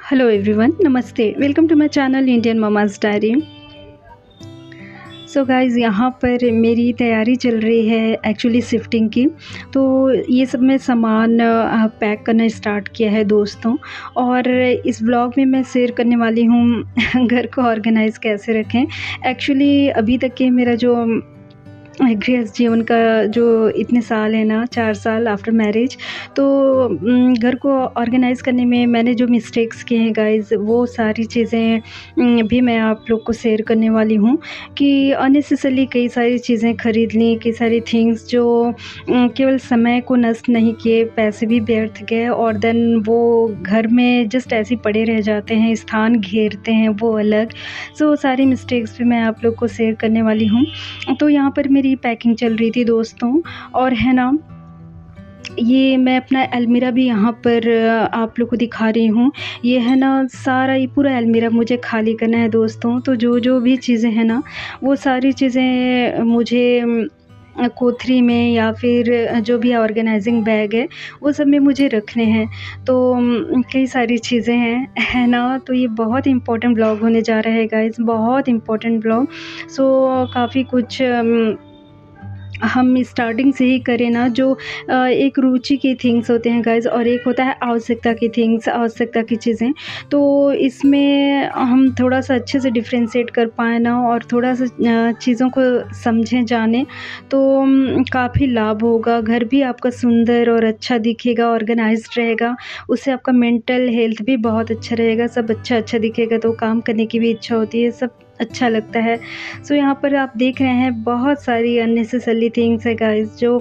Hello everyone, नमस्ते। Welcome to my channel Indian mama's diary. So guys, यहाँ पर मेरी तैयारी चल रही है एक्चुअली शिफ्टिंग की। तो ये सब मैं सामान पैक करना स्टार्ट किया है दोस्तों। और इस ब्लॉग में मैं शेयर करने वाली हूँ घर को ऑर्गेनाइज़ कैसे रखें। एक्चुअली अभी तक के मेरा जो गृहस्थ जीवन का जो इतने साल है ना, 4 साल आफ्टर मैरिज, तो घर को ऑर्गेनाइज़ करने में मैंने जो मिस्टेक्स किए हैं गाइज़, वो सारी चीज़ें भी मैं आप लोग को शेयर करने वाली हूँ। कि अननेसेसरली कई सारी चीज़ें खरीद ली, कई सारी थिंग्स जो केवल समय को नष्ट नहीं किए, पैसे भी व्यर्थ गए और देन वो घर में जस्ट ऐसे ही पड़े रह जाते हैं, स्थान घेरते हैं वो अलग। सो सारी मिस्टेक्स भी मैं आप लोग को शेयर करने वाली हूँ। तो यहाँ पर मेरी पैकिंग चल रही थी दोस्तों, और है ना, ये मैं अपना अलमीरा भी यहाँ पर आप लोग को दिखा रही हूँ। ये है ना, सारा ये पूरा अलमीरा मुझे खाली करना है दोस्तों। तो जो भी चीज़ें हैं ना, वो सारी चीज़ें मुझे कोथरी में या फिर जो भी ऑर्गेनाइजिंग बैग है वो सब में मुझे रखने हैं। तो कई सारी चीज़ें हैं, है ना। तो ये बहुत इम्पोर्टेंट ब्लॉग होने जा रहा है गाइज़, बहुत इम्पोर्टेंट ब्लॉग। सो काफ़ी कुछ हम स्टार्टिंग से ही करें ना, जो एक रुचि की थिंग्स होते हैं गाइज़, और एक होता है आवश्यकता की थिंग्स, आवश्यकता की चीज़ें। तो इसमें हम थोड़ा-सा अच्छे से डिफ़रेंशिएट कर पाएँ ना, और थोड़ा-सा चीज़ों को समझें, जानें, तो काफ़ी लाभ होगा। घर भी आपका सुंदर और अच्छा दिखेगा, ऑर्गेनाइज़्ड रहेगा। उससे आपका मेंटल हेल्थ भी बहुत अच्छा रहेगा। सब अच्छा-अच्छा दिखेगा तो काम करने की भी इच्छा होती है, सब अच्छा लगता है। सो यहाँ पर आप देख रहे हैं बहुत सारी अननेसेसरी थिंग्स है गाइस जो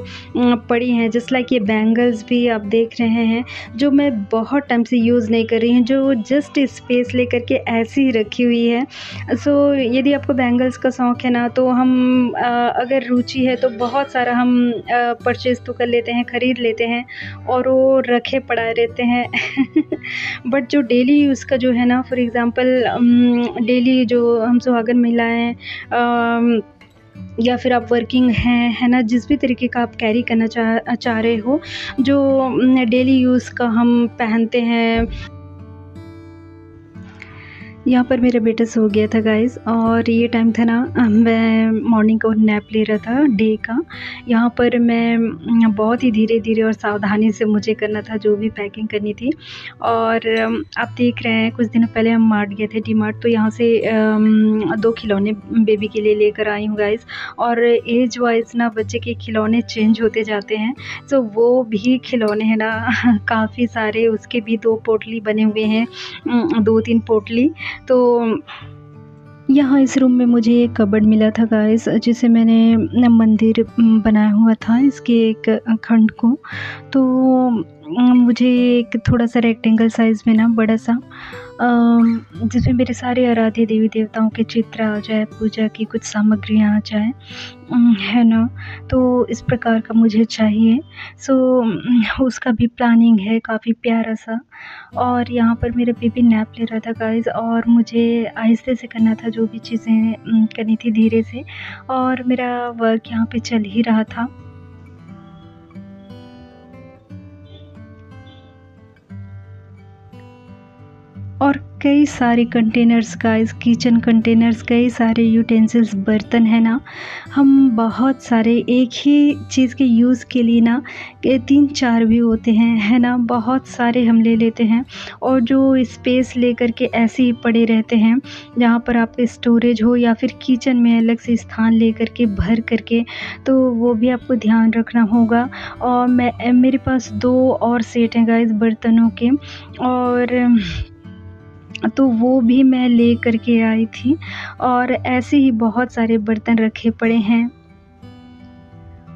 पड़ी हैं। जस्ट लाइक ये बैंगल्स भी आप देख रहे हैं, जो मैं बहुत टाइम से यूज़ नहीं कर रही हूँ, जो जस्ट स्पेस लेकर के ऐसी ही रखी हुई है। सो यदि आपको बैंगल्स का शौक़ है ना, तो हम अगर रुचि है तो बहुत सारा हम परचेज़ तो कर लेते हैं, ख़रीद लेते हैं, और वो रखे पड़ा रहते हैं। बट जो डेली यूज़ का जो है ना, फॉर एग्ज़ाम्पल डेली जो हम सुहागन महिलाएँ या फिर आप वर्किंग हैं, है ना, जिस भी तरीके का आप कैरी करना चाह रहे हो, जो डेली यूज़ का हम पहनते हैं। यहाँ पर मेरा बेटा सो गया था गाइज़, और ये टाइम था ना, मैं मॉर्निंग का नैप ले रहा था डे का। यहाँ पर मैं बहुत ही धीरे-धीरे और सावधानी से मुझे करना था जो भी पैकिंग करनी थी। और आप देख रहे हैं, कुछ दिनों पहले हम मार्ट गए थे, डी मार्ट, तो यहाँ से 2 खिलौने बेबी के लिए लेकर आई हूँ गाइज़। और एज वाइज़ ना बच्चे के खिलौने चेंज होते जाते हैं, तो वो भी खिलौने हैं ना काफ़ी सारे, उसके भी 2 पोटली बने हुए हैं, 2-3 पोटली। तो यहाँ इस रूम में मुझे एक कबर्ड मिला था गाइस, जिसे मैंने मंदिर बनाया हुआ था इसके एक खंड को। तो मुझे एक थोड़ा-सा रेक्टेंगल साइज़ में ना, बड़ा-सा, जिसमें मेरे सारे आराध्य देवी देवताओं के चित्र आ जाए, पूजा की कुछ सामग्रियाँ आ जाए, है ना। तो इस प्रकार का मुझे चाहिए। सो उसका भी प्लानिंग है काफ़ी प्यारा-सा। और यहाँ पर मेरा बेबी नैप ले रहा था गाइज़, और मुझे आहिस्ते से करना था जो भी चीज़ें करनी थी, धीरे से। और मेरा वर्क यहाँ पे चल ही रहा था। और कई सारे कंटेनर्स गाइस, किचन कंटेनर्स, कई सारे यूटेंसिल्स, बर्तन है ना। हम बहुत सारे एक ही चीज़ के यूज़ के लिए ना 3-4 भी होते हैं, है ना, बहुत सारे हम ले लेते हैं, और जो स्पेस लेकर के ऐसे ही पड़े रहते हैं। जहाँ पर आपके स्टोरेज हो या फिर किचन में अलग से स्थान लेकर के भर करके, तो वो भी आपको ध्यान रखना होगा। और मेरे पास 2 और सेट हैं गाइस बर्तनों के, और तो वो भी मैं ले कर के आई थी। और ऐसे ही बहुत सारे बर्तन रखे पड़े हैं।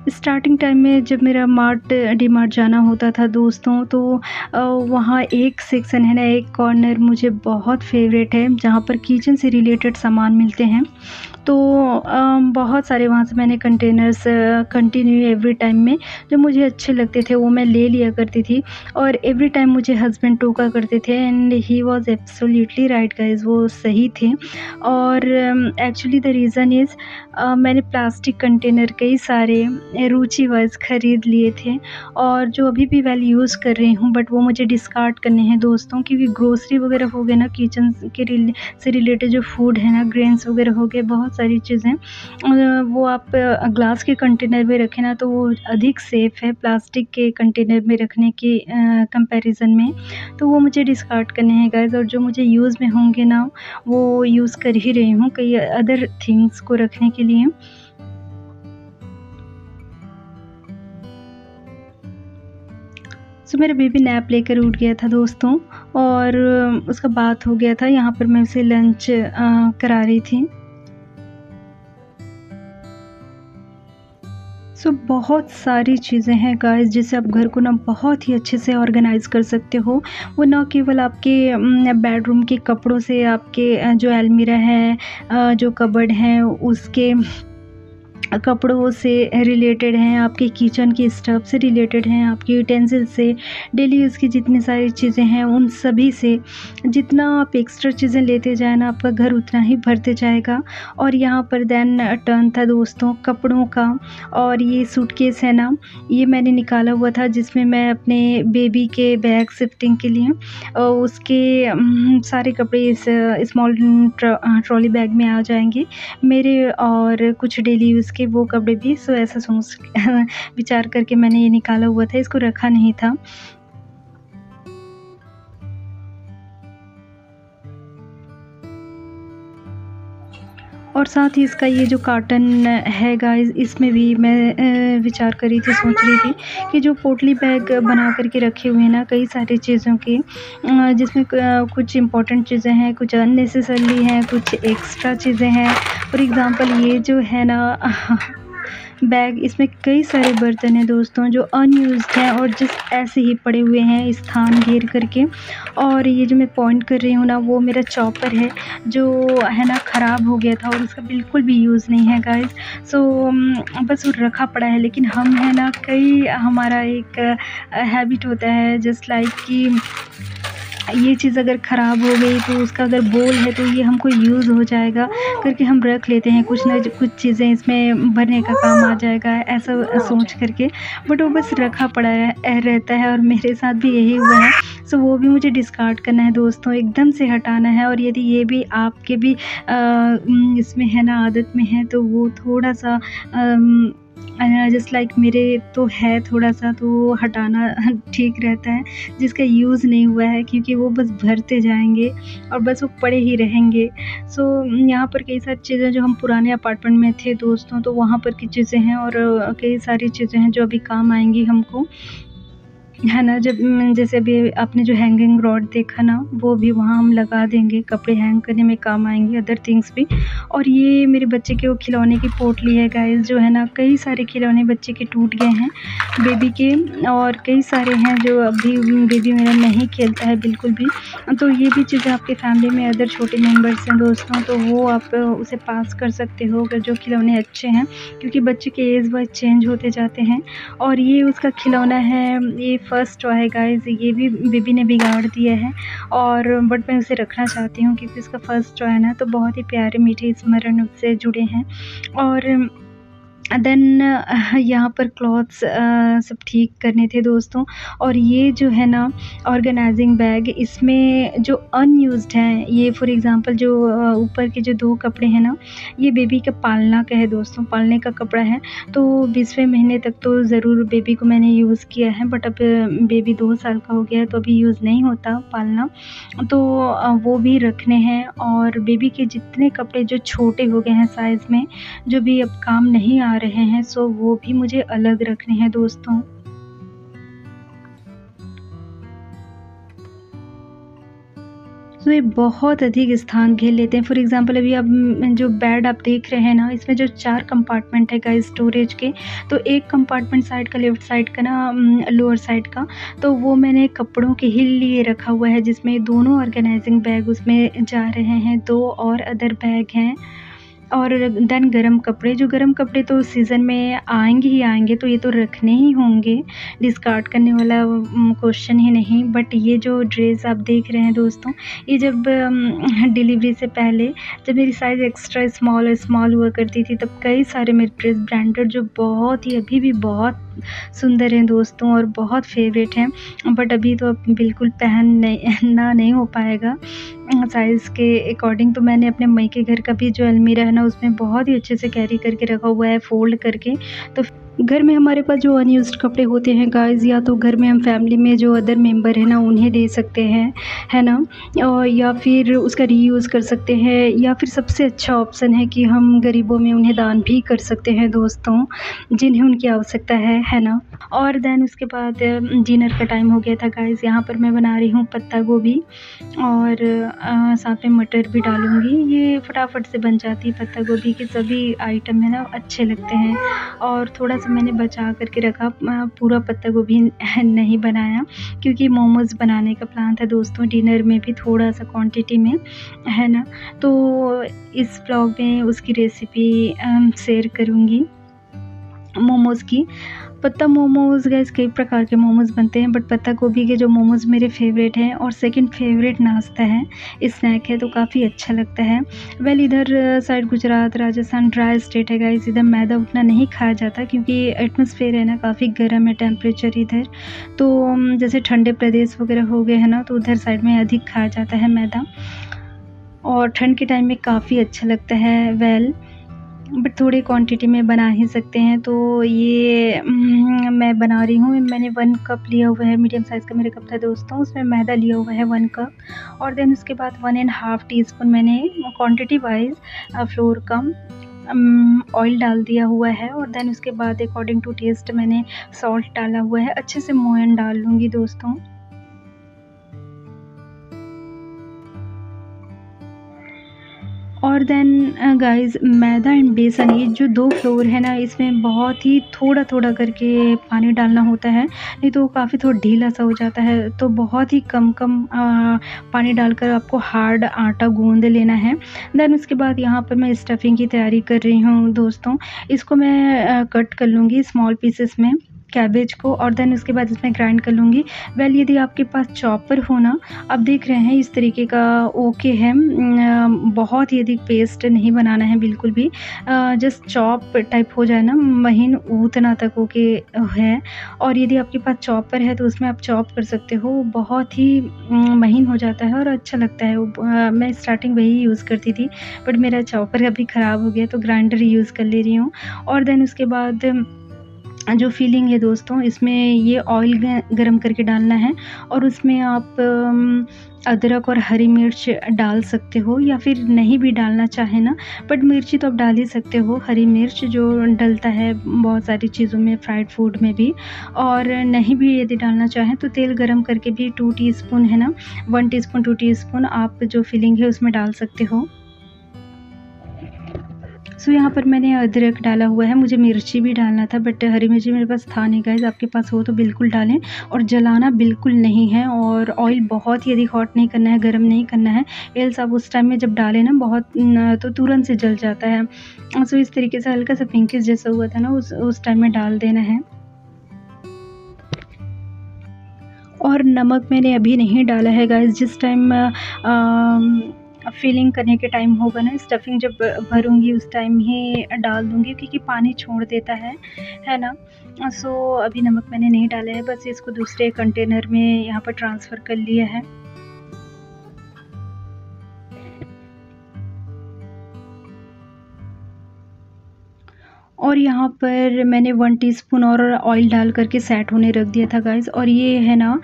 स्टार्टिंग टाइम में जब मेरा डी मार्ट जाना होता था दोस्तों, तो वहाँ एक सेक्शन है ना, एक कॉर्नर मुझे बहुत फेवरेट है, जहाँ पर किचन से रिलेटेड सामान मिलते हैं। तो बहुत सारे वहाँ से मैंने कंटेनर्स कंटिन्यू एवरी टाइम में जो मुझे अच्छे लगते थे वो मैं ले लिया करती थी। और एवरी टाइम मुझे हस्बैंड टोका करते थे and he was absolutely right guys, वो सही थे। और एक्चुअली द रीज़न इज़ मैंने प्लास्टिक कंटेनर कई सारे रुचिवश ख़रीद लिए थे और जो अभी भी वेल यूज़ कर रही हूँ, बट वो मुझे डिस्कार्ड करने हैं दोस्तों, क्योंकि ग्रोसरी वगैरह हो गए ना, किचन के से रिलेटेड जो फूड है ना, ग्रेन्स वगैरह हो गए, बहुत सारी चीज़ें वो आप ग्लास के कंटेनर में रखें ना तो वो अधिक सेफ़ है प्लास्टिक के कंटेनर में रखने के कंपैरिज़न में। तो वो मुझे डिस्कार्ड करने हैं गाइज़, और जो मुझे यूज़ में होंगे ना वो यूज़ कर ही रही हूँ कई अदर थिंग्स को रखने के लिए। सो मेरा बेबी नैप लेकर उठ गया था दोस्तों, और उसका बाथ हो गया था। यहाँ पर मैं उसे लंच करा रही थी। सो बहुत सारी चीज़ें हैं गाइस जिससे आप घर को ना बहुत ही अच्छे से ऑर्गेनाइज़ कर सकते हो। वो ना केवल आपके बेडरूम के कपड़ों से, आपके जो अलमीरा है, जो कबर्ड हैं उसके कपड़ों से रिलेटेड हैं, आपके किचन की स्टफ से रिलेटेड हैं, आपके यूटेंसिल से, डेली यूज़ की जितनी सारी चीज़ें हैं उन सभी से। जितना आप एक्स्ट्रा चीज़ें लेते जाएँ ना, आपका घर उतना ही भरते जाएगा। और यहाँ पर देन टर्न था दोस्तों कपड़ों का। और ये सूटकेस है ना, ये मैंने निकाला हुआ था जिसमें मैं अपने बेबी के बैग शिफ्टिंग के लिए उसके सारे कपड़े इस स्मॉल ट्रॉली बैग में आ जाएँगे मेरे, और कुछ डेली यूज़ के वो कपड़े भी। सो ऐसा सोच विचार करके मैंने ये निकाला हुआ था, इसको रखा नहीं था। और साथ ही इसका ये जो कार्टन है गाइस, इसमें भी मैं विचार कर रही थी, सोच रही थी कि जो पोटली बैग बना करके रखे हुए हैं ना कई सारी चीज़ों के, जिसमें कुछ इम्पोर्टेंट चीज़ें हैं, कुछ अननेसेसरी हैं, कुछ एक्स्ट्रा चीज़ें हैं। फॉर एग्ज़ाम्पल ये जो है ना बैग, इसमें कई सारे बर्तन हैं दोस्तों जो अनयूज़्ड हैं और जस्ट ऐसे ही पड़े हुए हैं स्थान घेर करके। और ये जो मैं पॉइंट कर रही हूँ ना, वो मेरा चॉपर है जो है ना ख़राब हो गया था और उसका बिल्कुल भी यूज़ नहीं है गाइस। सो बस वो रखा पड़ा है। लेकिन हम है ना, कई हमारा एक हैबिट होता है जस्ट लाइक कि ये चीज़ अगर ख़राब हो गई तो उसका अगर बोल है तो ये हमको यूज़ हो जाएगा करके हम रख लेते हैं, कुछ ना कुछ चीज़ें इसमें भरने का काम आ जाएगा ऐसा सोच करके। बट वो बस रखा पड़ा रहता है और मेरे साथ भी यही हुआ है। सो वो भी मुझे डिस्कार्ड करना है दोस्तों, एकदम से हटाना है। और यदि ये भी आपके भी इसमें है ना, आदत में है, तो वो थोड़ा-सा जस्ट लाइक मेरे तो है थोड़ा-सा, तो वो हटाना ठीक रहता है जिसका यूज़ नहीं हुआ है, क्योंकि वो बस भरते जाएँगे और बस वो पड़े ही रहेंगे। सो यहाँ पर कई सारी चीज़ें जो हम पुराने अपार्टमेंट में थे दोस्तों, तो वहाँ पर की चीज़ें हैं और कई सारी चीज़ें हैं जो अभी काम आएँगी हमको, है ना। जब जैसे अभी आपने जो हैंगिंग रॉड देखा ना, वो भी वहाँ हम लगा देंगे, कपड़े हैंग करने में काम आएँगे, अदर थिंग्स भी। और ये मेरे बच्चे के वो खिलौने की पोटली है गाइस, जो है ना, कई सारे खिलौने बच्चे के टूट गए हैं बेबी के, और कई सारे हैं जो अभी बेबी मेरा नहीं खेलता है बिल्कुल भी। तो ये भी चीज़ें आपके फैमिली में अदर छोटे मेंबर्स हैं दोस्तों, तो वो आप उसे पास कर सकते हो अगर जो खिलौने अच्छे हैं, क्योंकि बच्चे के एज वाइज चेंज होते जाते हैं। और ये उसका खिलौना है, ये फर्स्ट टॉय है गाइस, ये भी बेबी ने बिगाड़ दिया है। और बट मैं उसे रखना चाहती हूँ क्योंकि उसका फर्स्ट टॉय है ना, तो बहुत ही प्यारे मीठे स्मरण उससे जुड़े हैं। और देन यहाँ पर क्लॉथ्स सब ठीक करने थे दोस्तों। और ये जो है ना ऑर्गेनाइजिंग बैग, इसमें जो अनयूज्ड हैं, ये फॉर एग्ज़ाम्पल जो ऊपर के जो 2 कपड़े हैं ना, ये बेबी का पालना का है दोस्तों, पालने का कपड़ा है। तो 20वें महीने तक तो ज़रूर बेबी को मैंने यूज़ किया है, बट अब बेबी 2 साल का हो गया है तो अभी यूज़ नहीं होता पालना। तो वो भी रखने हैं। और बेबी के जितने कपड़े जो छोटे हो गए हैं साइज़ में, जो भी अब काम नहीं आ रहे हैं, सो वो भी मुझे अलग रखने हैं दोस्तों। तो ये बहुत अधिक स्थान घेर लेते हैं। फॉर एग्ज़ाम्पल अभी अब जो बेड आप देख रहे हैं ना, इसमें जो 4 कंपार्टमेंट है गाइस स्टोरेज के, तो एक कंपार्टमेंट साइड का, लेफ्ट साइड का ना, लोअर साइड का, तो वो मैंने कपड़ों के ही लिए रखा हुआ है, जिसमें दोनों ऑर्गेनाइजिंग बैग उसमें जा रहे हैं, 2 और अदर बैग हैं। और देन गरम कपड़े, जो गरम कपड़े तो सीज़न में आएँगे ही आएँगे, तो ये तो रखने ही होंगे, डिस्कार्ड करने वाला क्वेश्चन ही नहीं। बट ये जो ड्रेस आप देख रहे हैं दोस्तों, ये जब डिलीवरी से पहले जब मेरी साइज़ एक्स्ट्रा स्मॉल हुआ करती थी, तब कई सारे मेरे ड्रेस ब्रांडेड जो बहुत ही अभी भी बहुत सुंदर हैं दोस्तों और बहुत फ़ेवरेट हैं, बट अभी तो अब बिल्कुल पहनना नहीं हो पाएगा साइज़ के अकॉर्डिंग। तो मैंने अपने मई के घर का भी जो अलमीरा है ना, उसमें बहुत ही अच्छे से कैरी करके रखा हुआ है फ़ोल्ड करके। तो घर में हमारे पास जो अनयूज़्ड कपड़े होते हैं गाइज़, या तो घर में हम फैमिली में जो अदर मेंबर हैं ना, उन्हें दे सकते हैं, है ना? और या फिर उसका रीयूज़ कर सकते हैं, या फिर सबसे अच्छा ऑप्शन है कि हम गरीबों में उन्हें दान भी कर सकते हैं दोस्तों, जिन्हें उनकी आवश्यकता है ना? और देन उसके बाद डिनर का टाइम हो गया था गाइज़। यहाँ पर मैं बना रही हूँ पत्ता गोभी और साथ में मटर भी डालूँगी। ये फटाफट से बन जाती है, पत्ता गोभी के सभी आइटम है ना अच्छे लगते हैं। और थोड़ा-सा मैंने बचा कर के रखा, पूरा पत्ता गोभी नहीं बनाया, क्योंकि मोमोज़ बनाने का प्लान था दोस्तों, डिनर में भी थोड़ा-सा क्वांटिटी में, है ना? तो इस व्लॉग में उसकी रेसिपी शेयर करूँगी मोमोज़ की। पत्ता मोमोज़ गाइस कई प्रकार के मोमोज़ बनते हैं, बट पत्ता गोभी के जो मोमोज़ मेरे फ़ेवरेट हैं और सेकंड फ़ेवरेट नाश्ता है, स्नैक है, तो काफ़ी अच्छा लगता है। वेल इधर side Gujarat, Rajasthan dry state है गाइस, इधर मैदा उतना नहीं खाया जाता, क्योंकि एटमॉस्फेयर है ना काफ़ी गर्म है टेम्परेचर इधर। तो जैसे ठंडे प्रदेश वगैरह हो गए हैं ना, तो उधर साइड में अधिक खाया जाता है मैदा, और ठंड के टाइम में काफ़ी अच्छा लगता है। वेल बट थोड़ी क्वांटिटी में बना ही सकते हैं। तो ये मैं बना रही हूँ। मैंने 1 कप लिया हुआ है, मीडियम साइज़ का मेरा कप था दोस्तों, उसमें मैदा लिया हुआ है 1 कप, और देन उसके बाद 1 एंड हाफ़ टीस्पून मैंने क्वांटिटी वाइज़ फ्लोर का ऑयल डाल दिया हुआ है, और देन उसके बाद अकॉर्डिंग टू टेस्ट मैंने सॉल्ट डाला हुआ है। अच्छे से मोयन डाल लूँगी दोस्तों। और देन गाइज़ मैदा एंड बेसन, ये जो 2 फ्लोर है ना, इसमें बहुत ही थोड़ा-थोड़ा करके पानी डालना होता है, नहीं तो काफ़ी थोड़ा ढीला-सा हो जाता है। तो बहुत ही कम-कम पानी डालकर आपको हार्ड आटा गूँध लेना है। देन उसके बाद यहाँ पर मैं स्टफिंग की तैयारी कर रही हूँ दोस्तों। इसको मैं कट कर लूँगी स्मॉल पीसेस में, कैबेज को, और देन उसके बाद इसमें ग्राइंड कर लूँगी। वेल यदि आपके पास चॉपर हो ना, आप देख रहे हैं इस तरीके का ओके है। बहुत ही अधिक पेस्ट नहीं बनाना है बिल्कुल भी, जस्ट चॉप टाइप हो जाए ना महीन, उतना तक ओके है। और यदि आपके पास चॉपर है तो उसमें आप चॉप कर सकते हो, बहुत ही महीन हो जाता है और अच्छा लगता है। मैं स्टार्टिंग वही यूज़ करती थी, बट मेरा चॉपर अभी ख़राब हो गया, तो ग्राइंडर यूज़ कर ले रही हूँ। और देन उसके बाद जो फिलिंग है दोस्तों, इसमें ये ऑयल गरम करके डालना है, और उसमें आप अदरक और हरी मिर्च डाल सकते हो, या फिर नहीं भी डालना चाहे ना, बट मिर्ची तो आप डाल ही सकते हो। हरी मिर्च जो डलता है बहुत सारी चीज़ों में, फ्राइड फूड में भी। और नहीं भी यदि डालना चाहें तो तेल गरम करके भी 2 टीस्पून है ना, 1 टीस्पून 2 टीस्पून आप जो फिलिंग है उसमें डाल सकते हो। सो यहाँ पर मैंने अदरक डाला हुआ है, मुझे मिर्ची भी डालना था, बट हरी मिर्ची मेरे पास था नहीं गाइस। आपके पास हो तो बिल्कुल डालें, और जलाना बिल्कुल नहीं है, और ऑयल बहुत ही अधिक हॉट नहीं करना है, गरम नहीं करना है, एल्स आप उस टाइम में जब डालें ना बहुत तो तुरंत से जल जाता है। सो इस तरीके से हल्का सा पिंकिश जैसा हुआ था ना, उस टाइम में डाल देना है। और नमक मैंने अभी नहीं डाला है गाइस, जिस टाइम फिलिंग करने के टाइम होगा ना, स्टफिंग जब भरूँगी उस टाइम ही डाल दूँगी, क्योंकि पानी छोड़ देता है ना? सो अभी नमक मैंने नहीं डाला है, बस इसको दूसरे कंटेनर में यहाँ पर ट्रांसफ़र कर लिया है। और यहाँ पर मैंने 1 टीस्पून और ऑयल डाल कर के सेट होने रख दिया था गाइस। और ये है ना,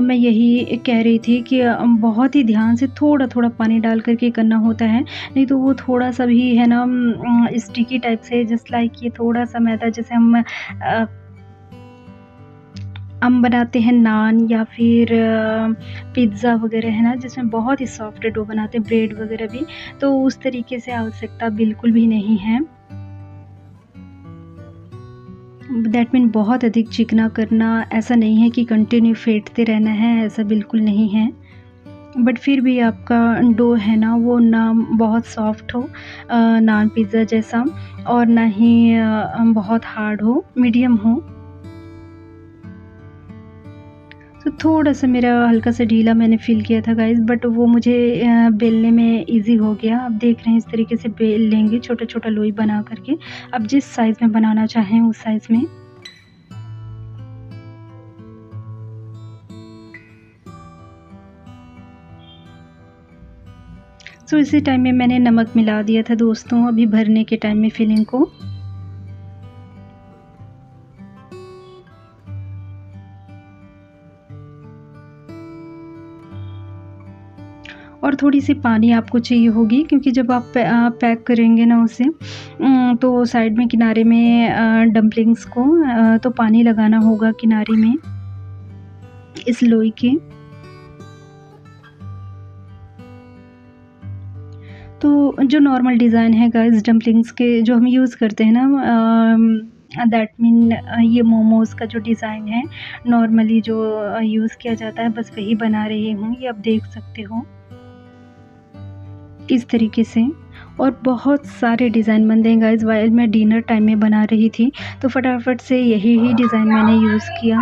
मैं यही कह रही थी कि बहुत ही ध्यान से थोड़ा-थोड़ा पानी डाल कर के करना होता है, नहीं तो वो थोड़ा-सा भी है ना स्टिकी टाइप से, जस्ट लाइक ये थोड़ा-सा मैदा, जैसे हम बनाते हैं नान या फिर पिज़्ज़ा वगैरह है ना, जिसमें बहुत ही सॉफ्ट डो बनाते हैं, ब्रेड वगैरह भी, तो उस तरीके से आवश्यकता बिल्कुल भी नहीं है। दैट मीन बहुत अधिक चिकना करना, ऐसा नहीं है कि कंटिन्यू फेंटते रहना है, ऐसा बिल्कुल नहीं है। बट फिर भी आपका डो है ना वो ना बहुत सॉफ्ट हो, नान पिज़्ज़ा जैसा, और ना ही बहुत हार्ड हो, मीडियम हो। तो थोड़ा-सा मेरा हल्का-सा ढीला मैंने फ़ील किया था गाइज़, बट वो मुझे बेलने में ईज़ी हो गया। आप देख रहे हैं इस तरीके से बेल लेंगे छोटा-छोटा लोई बना कर के, आप जिस साइज़ में बनाना चाहें उस साइज़ में। सो इसी टाइम में मैंने नमक मिला दिया था दोस्तों, अभी भरने के टाइम में फिलिंग को। और थोड़ी-सी पानी आपको चाहिए होगी, क्योंकि जब आप पैक करेंगे ना उसे, तो साइड में किनारे में डम्पलिंग्स को तो पानी लगाना होगा किनारे में, इस लोई के। तो जो नॉर्मल डिज़ाइन है गाइस डम्पलिंग्स के जो हम यूज़ करते हैं ना, दैट मीन ये मोमोज़ का जो डिज़ाइन है नॉर्मली जो यूज़ किया जाता है, बस वही बना रही हूँ, ये आप देख सकते हो इस तरीके से। और बहुत सारे डिज़ाइन बनते हैं गाइस, वाइल मैं डिनर टाइम में बना रही थी तो फटाफट से यही ही डिज़ाइन मैंने यूज़ किया।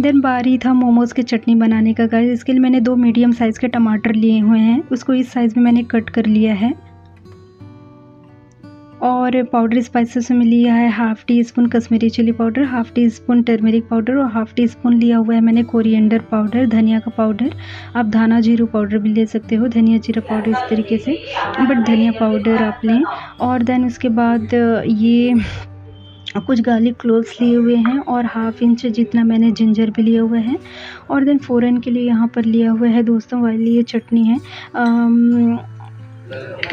देन बारी था मोमोज़ की चटनी बनाने का गाइस। इसके लिए मैंने 2 मीडियम साइज़ के टमाटर लिए हुए हैं, उसको इस साइज़ में मैंने कट कर लिया है। और पाउडर स्पाइसेस में लिया है half teaspoon Kashmiri chili powder, half teaspoon turmeric powder और हाफ़ टी स्पून लिया हुआ है मैंने कोरिएंडर पाउडर, धनिया का पाउडर। आप धाना जीरू पाउडर भी ले सकते हो, धनिया जीरा पाउडर इस तरीके से, बट धनिया पाउडर आप लें। और देन उसके बाद ये कुछ गार्लिक क्लोव्स लिए हुए हैं और हाफ़ इंच जितना मैंने जिंजर भी लिया हुआ है। और देन फ़ोरन के लिए यहाँ पर लिया हुआ है दोस्तों, वाली ये चटनी है,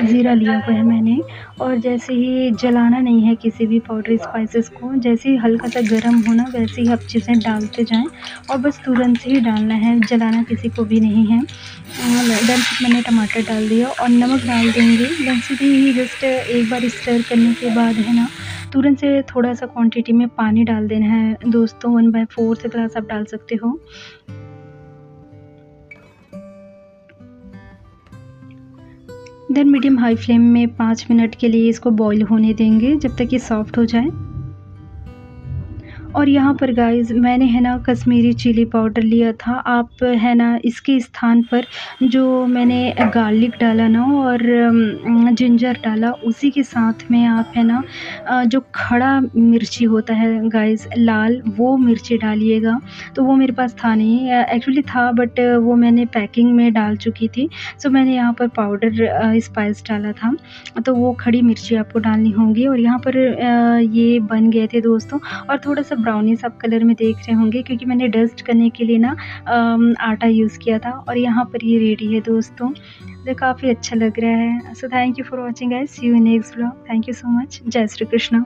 ज़ीरा लिया हुआ है मैंने। और जैसे ही जलाना नहीं है किसी भी पाउडर स्पाइसेस को, जैसे ही हल्का सा गर्म होना वैसे ही आप चीज़ें डालते जाएं और बस तुरंत से ही डालना है, जलाना किसी को भी नहीं है। देन फिर मैंने टमाटर डाल दिया और नमक डाल देंगे। देन सीधे ही जस्ट एक बार स्टर करने के बाद है ना, तुरंत से थोड़ा सा क्वांटिटी में पानी डाल देना है दोस्तों, 1/4 ग्लास आप डाल सकते हो। देन मीडियम हाई फ्लेम में 5 मिनट के लिए इसको बॉईल होने देंगे जब तक ये सॉफ्ट हो जाए। और यहाँ पर गाइज़ मैंने है ना कश्मीरी चिली पाउडर लिया था, आप है ना इसके स्थान पर जो मैंने गार्लिक डाला ना और जिंजर डाला, उसी के साथ में आप है ना जो खड़ा मिर्ची होता है गाइज़ लाल, वो मिर्ची डालिएगा। तो वो मेरे पास था नहीं, एक्चुअली था बट वो मैंने पैकिंग में डाल चुकी थी। सो मैंने यहाँ पर पाउडर स्पाइस डाला था, तो वो खड़ी मिर्ची आपको डालनी होंगी। और यहाँ पर ये बन गए थे दोस्तों, और थोड़ा-सा ब्राउनिश आप कलर में देख रहे होंगे क्योंकि मैंने डस्ट करने के लिए ना आटा यूज़ किया था। और यहाँ पर ये रेडी है दोस्तों, तो काफ़ी अच्छा लग रहा है। So thank you for watching guys, see you in next vlog. Thank you so much. जय श्री कृष्णा।